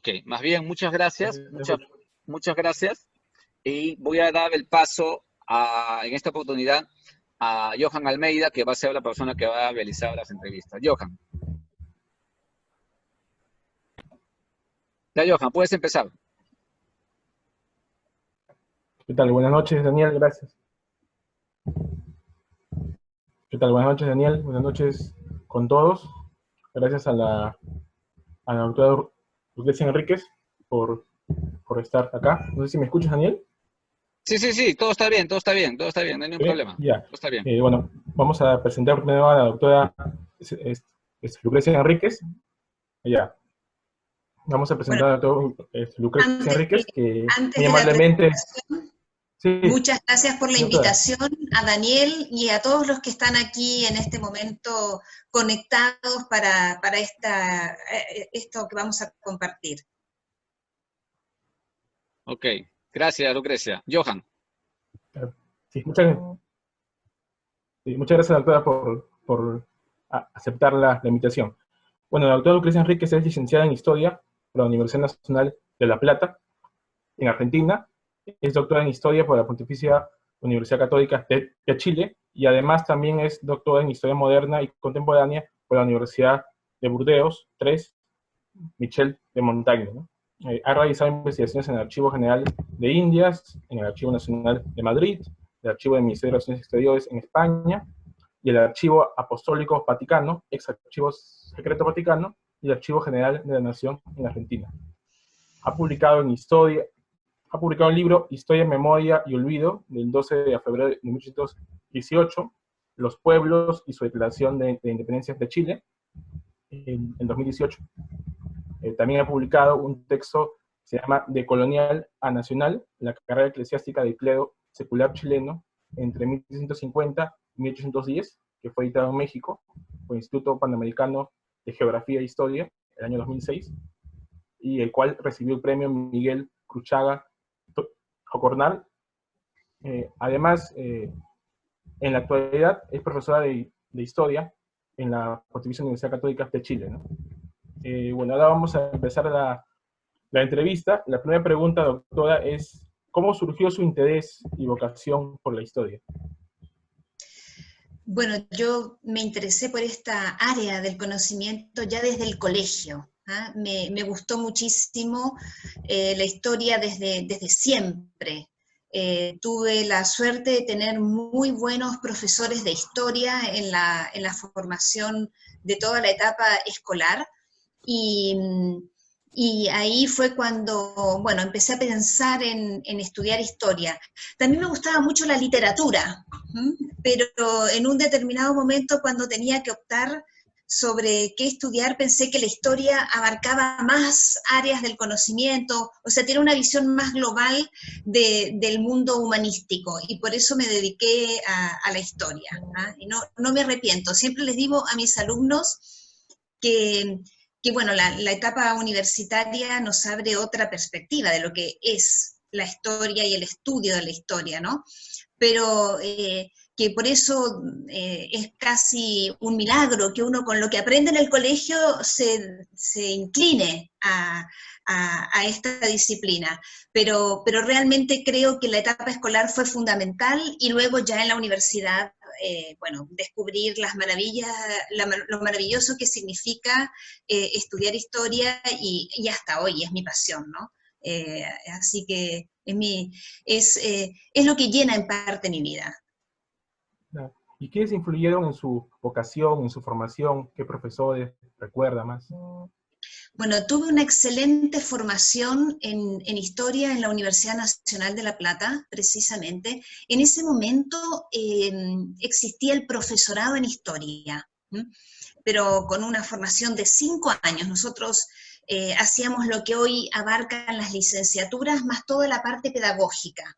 Ok, más bien, muchas gracias, Te escucho. muchas gracias. Y voy a dar el paso en esta oportunidad a Johan Almeida, que va a ser la persona que va a realizar las entrevistas. Johan. Ya, Johan, puedes empezar. ¿Qué tal? Buenas noches, Daniel, gracias. ¿Qué tal? Buenas noches, Daniel. Buenas noches con todos. Gracias a la doctora Lucrecia Enríquez por estar acá. No sé si me escuchas, Daniel. Sí, sí, sí, todo está bien, todo está bien, todo está bien, no hay ningún ¿Sí? problema. Ya. Todo está bien. Bueno, vamos a presentar primero a la doctora Lucrecia Enríquez. Ya. Vamos a Bueno, presentar a la doctora Lucrecia antes, Enríquez, que antes muy de la amablemente... presentación, Sí, muchas gracias por la doctora. invitación a Daniel y a todos los que están aquí en este momento conectados para esto que vamos a compartir. Ok, gracias, Lucrecia. Johan. Sí, muchas gracias, doctora, por aceptar la invitación. Bueno, la doctora Lucrecia Enríquez es licenciada en Historia por la Universidad Nacional de La Plata, en Argentina. Es doctora en Historia por la Pontificia Universidad Católica de Chile, y además también es doctora en Historia Moderna y Contemporánea por la Universidad de Burdeos, 3, Michel de Montaigne, ¿no? Ha realizado investigaciones en el Archivo General de Indias, en el Archivo Nacional de Madrid, el Archivo del Ministerio de Relaciones Exteriores en España, y el Archivo Apostólico Vaticano, ex Archivo Secreto Vaticano, y el Archivo General de la Nación en Argentina. Ha publicado el libro Historia, Memoria y Olvido, del 12 de febrero de 1818, Los pueblos y su declaración de independencia de Chile, en 2018. También ha publicado un texto que se llama De Colonial a Nacional, la carrera eclesiástica del clero secular chileno entre 1650 y 1810, que fue editado en México por el Instituto Panamericano de Geografía e Historia, el año 2006, y el cual recibió el premio Miguel Cruchaga Jocornal. Además, en la actualidad es profesora de Historia en la Pontificia Universidad Católica de Chile, ¿no? Bueno, ahora vamos a empezar la entrevista. La primera pregunta, doctora, es ¿cómo surgió su interés y vocación por la historia? Bueno, yo me interesé por esta área del conocimiento ya desde el colegio. Me gustó muchísimo la historia desde siempre. Tuve la suerte de tener muy buenos profesores de historia en la formación de toda la etapa escolar, y, y ahí fue cuando, bueno, empecé a pensar en estudiar historia. También me gustaba mucho la literatura, pero en un determinado momento, cuando tenía que optar sobre qué estudiar, pensé que la historia abarcaba más áreas del conocimiento, o sea, tiene una visión más global del mundo humanístico, y por eso me dediqué a la historia. Y no me arrepiento. Siempre les digo a mis alumnos que, bueno, la etapa universitaria nos abre otra perspectiva de lo que es la historia y el estudio de la historia, ¿no? Pero que por eso es casi un milagro que uno con lo que aprende en el colegio se incline a esta disciplina. Pero realmente creo que la etapa escolar fue fundamental, y luego ya en la universidad, bueno, descubrir las maravillas, lo maravilloso que significa estudiar historia, y hasta hoy es mi pasión, ¿no? Así que es lo que llena en parte mi vida. ¿Y quiénes influyeron en su vocación, en su formación? ¿Qué profesores recuerda más? Bueno, tuve una excelente formación en historia en la Universidad Nacional de La Plata, precisamente. En ese momento existía el profesorado en historia, pero con una formación de 5 años. Nosotros hacíamos lo que hoy abarcan las licenciaturas, más toda la parte pedagógica.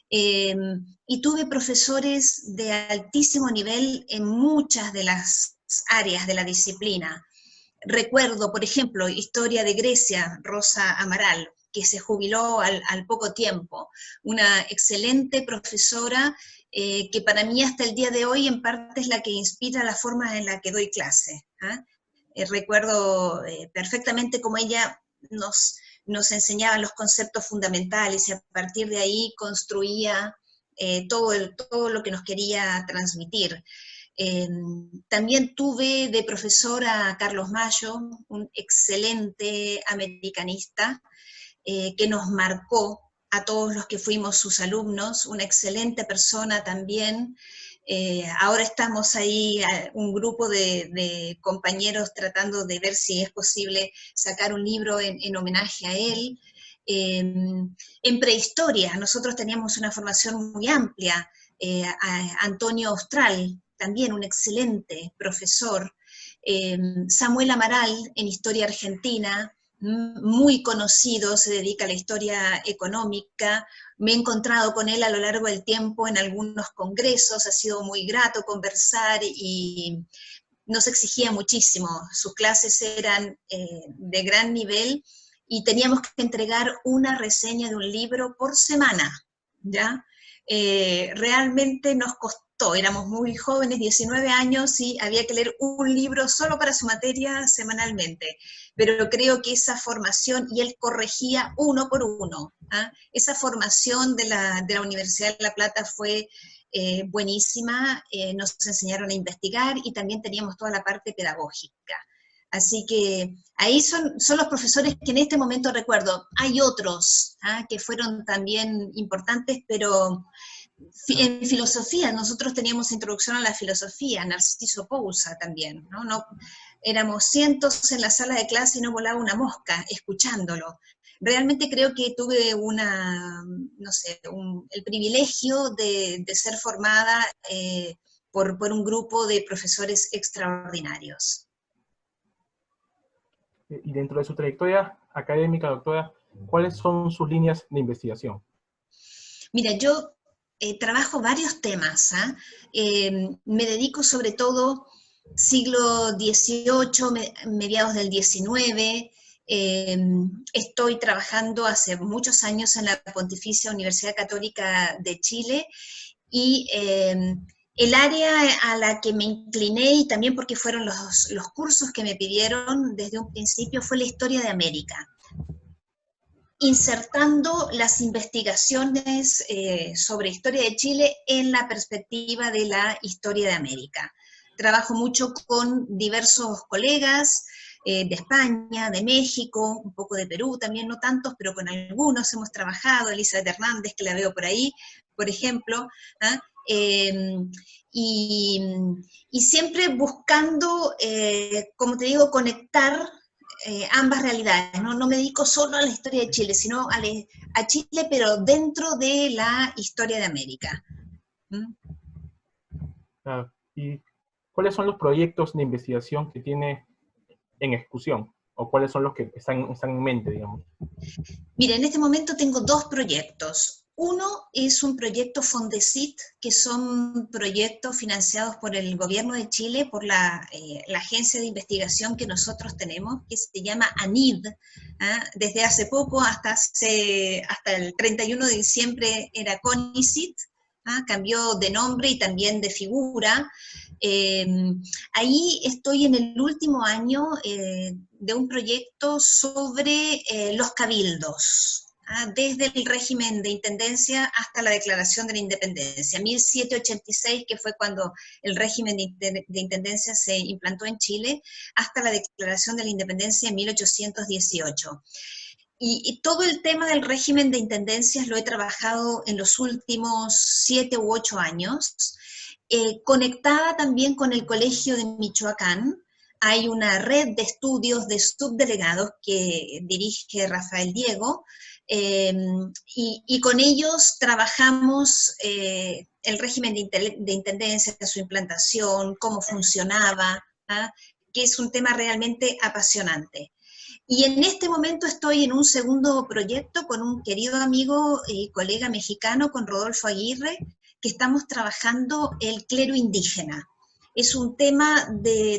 Y tuve profesores de altísimo nivel en muchas de las áreas de la disciplina. Recuerdo, por ejemplo, historia de Grecia, Rosa Amaral, que se jubiló al poco tiempo, una excelente profesora que para mí hasta el día de hoy en parte es la que inspira la forma en la que doy clase. Recuerdo perfectamente cómo ella nos enseñaban los conceptos fundamentales y a partir de ahí construía todo lo que nos quería transmitir. También tuve de profesor a Carlos Mayo, un excelente americanista, que nos marcó a todos los que fuimos sus alumnos, una excelente persona también. Ahora estamos ahí, un grupo de compañeros tratando de ver si es posible sacar un libro en homenaje a él. En prehistoria, nosotros teníamos una formación muy amplia, a Antonio Austral, también un excelente profesor, Samuel Amaral en historia argentina, muy conocido, se dedica a la historia económica, me he encontrado con él a lo largo del tiempo en algunos congresos, ha sido muy grato conversar y nos exigía muchísimo, sus clases eran de gran nivel y teníamos que entregar una reseña de un libro por semana, ¿ya? Realmente nos costó, éramos muy jóvenes, 19 años, y había que leer un libro solo para su materia semanalmente, pero creo que esa formación, y él corregía uno por uno, esa formación de la Universidad de La Plata fue buenísima, nos enseñaron a investigar y también teníamos toda la parte pedagógica. Así que ahí son los profesores que en este momento recuerdo. Hay otros que fueron también importantes, pero en filosofía, nosotros teníamos introducción a la filosofía, Narciso Pousa también, ¿no? Éramos cientos en la sala de clase y no volaba una mosca escuchándolo. Realmente creo que tuve el privilegio de ser formada por un grupo de profesores extraordinarios. Y dentro de su trayectoria académica, doctora, ¿cuáles son sus líneas de investigación? Mira, yo trabajo varios temas. Me dedico sobre todo siglo XVIII, mediados del XIX. Estoy trabajando hace muchos años en la Pontificia Universidad Católica de Chile y el área a la que me incliné, y también porque fueron los cursos que me pidieron desde un principio, fue la historia de América, insertando las investigaciones sobre historia de Chile en la perspectiva de la historia de América. Trabajo mucho con diversos colegas de España, de México, un poco de Perú, también no tantos, pero con algunos hemos trabajado, Elizabeth Hernández, que la veo por ahí, por ejemplo, y siempre buscando, como te digo, conectar ambas realidades, ¿no? No me dedico solo a la historia de Chile, sino a Chile, pero dentro de la historia de América. ¿Y cuáles son los proyectos de investigación que tiene en ejecución? ¿O cuáles son los que están en mente, digamos? Mira, en este momento tengo dos proyectos. Uno es un proyecto Fondesit, que son proyectos financiados por el gobierno de Chile, por la agencia de investigación que nosotros tenemos, que se llama ANID. Desde hace poco, hasta el 31 de diciembre era CONICIT, cambió de nombre y también de figura. Ahí estoy en el último año de un proyecto sobre los cabildos, desde el régimen de intendencia hasta la declaración de la independencia, 1786, que fue cuando el régimen de intendencia se implantó en Chile, hasta la declaración de la independencia en 1818. Y todo el tema del régimen de intendencias lo he trabajado en los últimos 7 u 8 años, conectada también con el Colegio de Michoacán. Hay una red de estudios de subdelegados que dirige Rafael Diego, y con ellos trabajamos el régimen de intendencia, su implantación, cómo funcionaba, que es un tema realmente apasionante. Y en este momento estoy en un segundo proyecto con un querido amigo y colega mexicano, con Rodolfo Aguirre, que estamos trabajando el clero indígena. Es un tema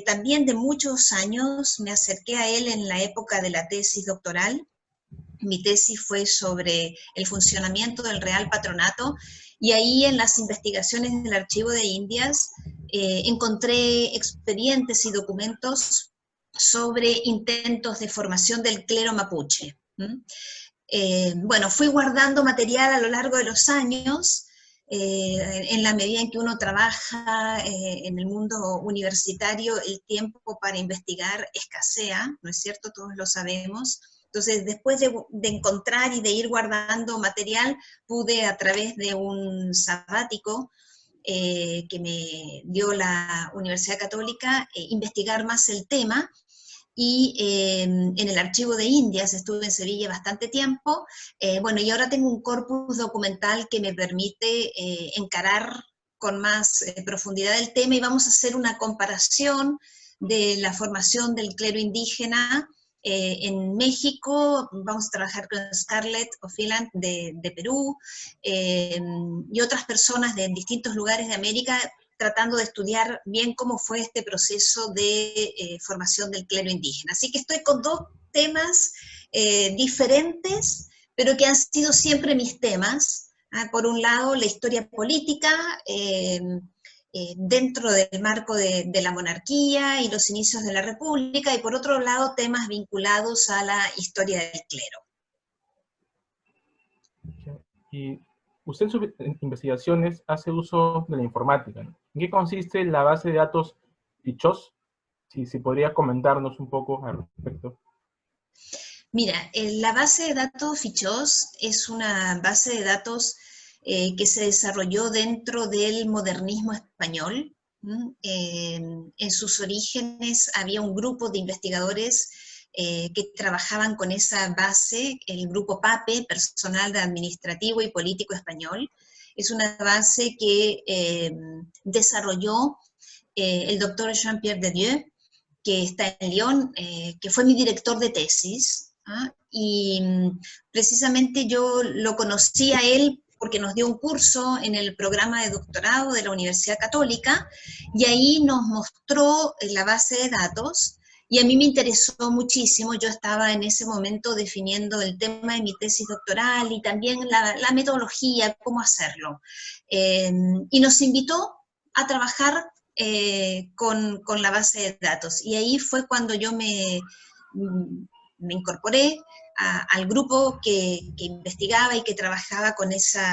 también de muchos años. Me acerqué a él en la época de la tesis doctoral. Mi tesis fue sobre el funcionamiento del Real Patronato, y ahí en las investigaciones del Archivo de Indias encontré expedientes y documentos sobre intentos de formación del clero mapuche. Bueno, fui guardando material a lo largo de los años, en la medida en que uno trabaja en el mundo universitario, el tiempo para investigar escasea, ¿no es cierto? Todos lo sabemos. Entonces, después de encontrar y de ir guardando material, pude, a través de un sabático que me dio la Universidad Católica, investigar más el tema. Y en el Archivo de Indias estuve en Sevilla bastante tiempo, bueno, y ahora tengo un corpus documental que me permite encarar con más profundidad el tema, y vamos a hacer una comparación de la formación del clero indígena en México. Vamos a trabajar con Scarlett O'Phelan de Perú, y otras personas de distintos lugares de América, tratando de estudiar bien cómo fue este proceso de formación del clero indígena. Así que estoy con dos temas diferentes, pero que han sido siempre mis temas. Por un lado, la historia política, dentro del marco de la monarquía y los inicios de la república, y por otro lado, temas vinculados a la historia del clero. Y usted en sus investigaciones hace uso de la informática, ¿no? ¿En qué consiste la base de datos Fichós? Si podría comentarnos un poco al respecto. Mira, la base de datos Fichós es una base de datos que se desarrolló dentro del modernismo español. En sus orígenes había un grupo de investigadores que trabajaban con esa base, el grupo PAPE, Personal Administrativo y Político Español. Es una base que desarrolló el doctor Jean-Pierre Dedieu, que está en Lyon, que fue mi director de tesis, y precisamente yo lo conocí a él porque nos dio un curso en el programa de doctorado de la Universidad Católica, y ahí nos mostró la base de datos, y a mí me interesó muchísimo. Yo estaba en ese momento definiendo el tema de mi tesis doctoral, y también la metodología, cómo hacerlo. Y nos invitó a trabajar con la base de datos, y ahí fue cuando yo me incorporé al grupo que investigaba y que trabajaba con esa